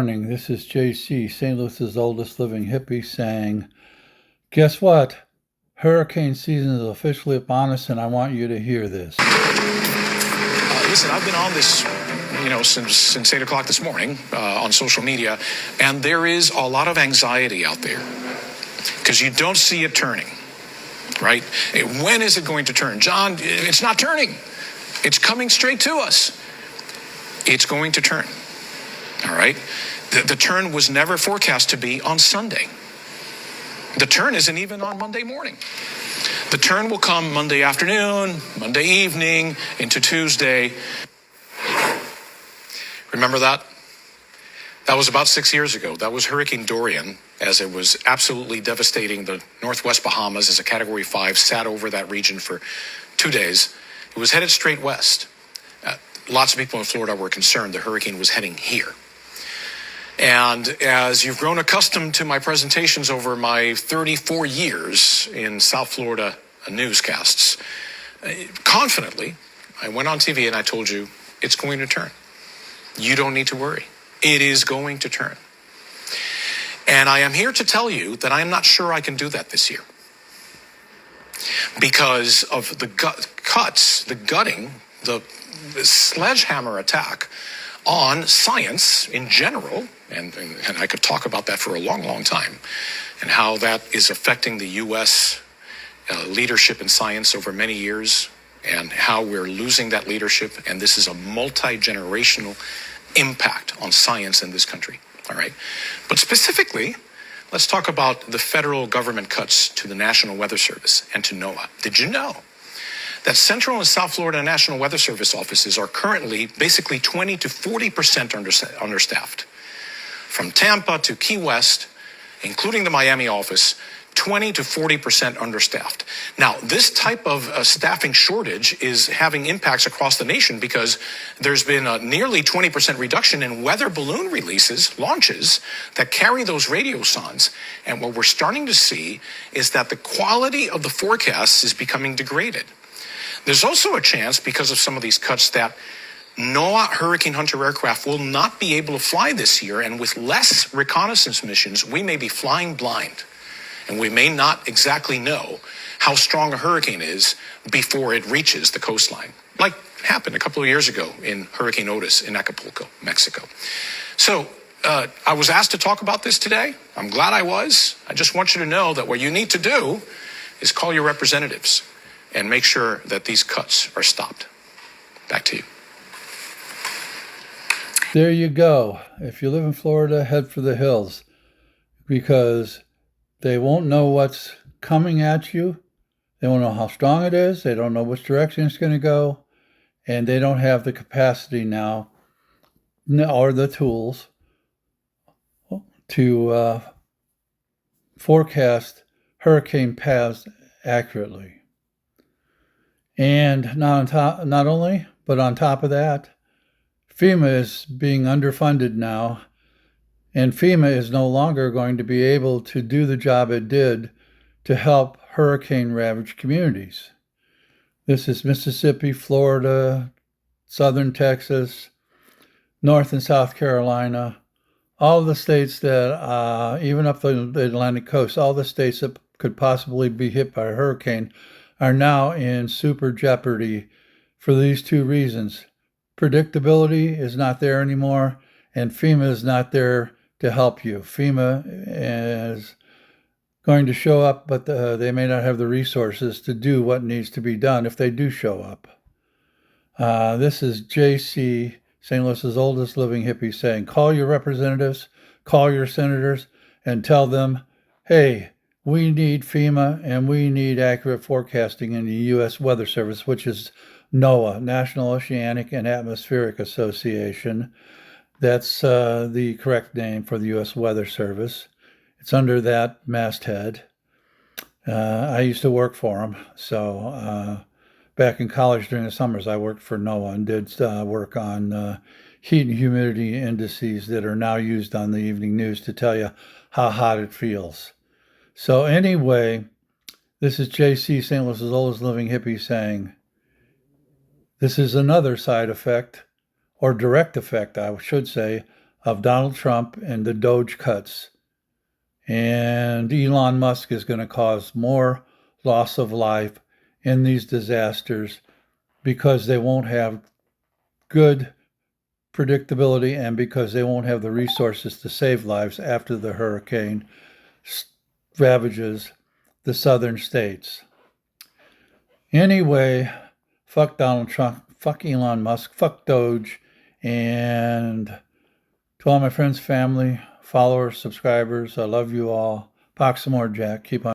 morning. This is JC, St. Louis's oldest living hippie, saying, guess what? Hurricane season is officially upon us, and I want you to hear this. Listen, I've been on this, since 8 o'clock this morning on social media, and there is a lot of anxiety out there because you don't see it turning, right? When is it going to turn? John, it's not turning. It's coming straight to us. It's going to turn, all right? The turn was never forecast to be on Sunday. The turn isn't even on Monday morning. The turn will come Monday afternoon, Monday evening, into Tuesday. Remember that? That was about 6 years ago. That was Hurricane Dorian, as it was absolutely devastating the Northwest Bahamas as a Category 5, sat over that region for 2 days. It was headed straight west. Lots of people in Florida were concerned the hurricane was heading here. And as you've grown accustomed to my presentations over my 34 years in South Florida newscasts, confidently, I went on TV and I told you, it's going to turn. You don't need to worry. It is going to turn. And I am here to tell you that I am not sure I can do that this year because of the gutting, the sledgehammer attack on science in general, and I could talk about that for a long, long time, and how that is affecting the U.S. Leadership in science over many years, and how we're losing that leadership, and this is a multi-generational impact on science in this country, all right? But specifically, let's talk about the federal government cuts to the National Weather Service and to NOAA. Did you know that Central and South Florida National Weather Service offices are currently basically 20 to 40% understaffed? From Tampa to Key West, including the Miami office, 20 to 40% understaffed. Now, this type of staffing shortage is having impacts across the nation because there's been a nearly 20% reduction in weather balloon launches that carry those radio sondes. And what we're starting to see is that the quality of the forecasts is becoming degraded. There's also a chance, because of some of these cuts, that NOAA Hurricane Hunter aircraft will not be able to fly this year, and with less reconnaissance missions, we may be flying blind, and we may not exactly know how strong a hurricane is before it reaches the coastline, like happened a couple of years ago in Hurricane Otis in Acapulco, Mexico. So I was asked to talk about this today. I'm glad I was. I just want you to know that what you need to do is call your representatives and make sure that these cuts are stopped. Back to you. There you go. If you live in Florida, head for the hills, because they won't know what's coming at you. They won't know how strong it is. They don't know which direction it's going to go. And they don't have the capacity now or the tools to forecast hurricane paths accurately. And not only, but on top of that, FEMA is being underfunded now, and FEMA is no longer going to be able to do the job it did to help hurricane-ravaged communities. This is Mississippi, Florida, southern Texas, North and South Carolina, all the states that, even up the Atlantic coast, all the states that could possibly be hit by a hurricane are now in super jeopardy for these two reasons. Predictability is not there anymore, and FEMA is not there to help you. FEMA is going to show up, but they may not have the resources to do what needs to be done if they do show up. This is JC, St. Louis's oldest living hippie, saying, call your representatives, call your senators, and tell them, hey, we need FEMA and we need accurate forecasting in the U.S. Weather Service, which is NOAA, National Oceanic and Atmospheric Association. That's the correct name for the U.S. Weather Service. It's under that masthead. I used to work for them. So back in college during the summers, I worked for NOAA and did work on heat and humidity indices that are now used on the evening news to tell you how hot it feels. So anyway, this is JC, St. Louis's oldest living hippie, saying, this is another side effect, or direct effect, I should say, of Donald Trump and the Doge cuts. And Elon Musk is going to cause more loss of life in these disasters because they won't have good predictability and because they won't have the resources to save lives after the hurricane ravages the southern states. Anyway, fuck Donald Trump, fuck Elon Musk, fuck Doge, and to all my friends, family, followers, subscribers, I love you all. Pox some more, Jack. Keep on.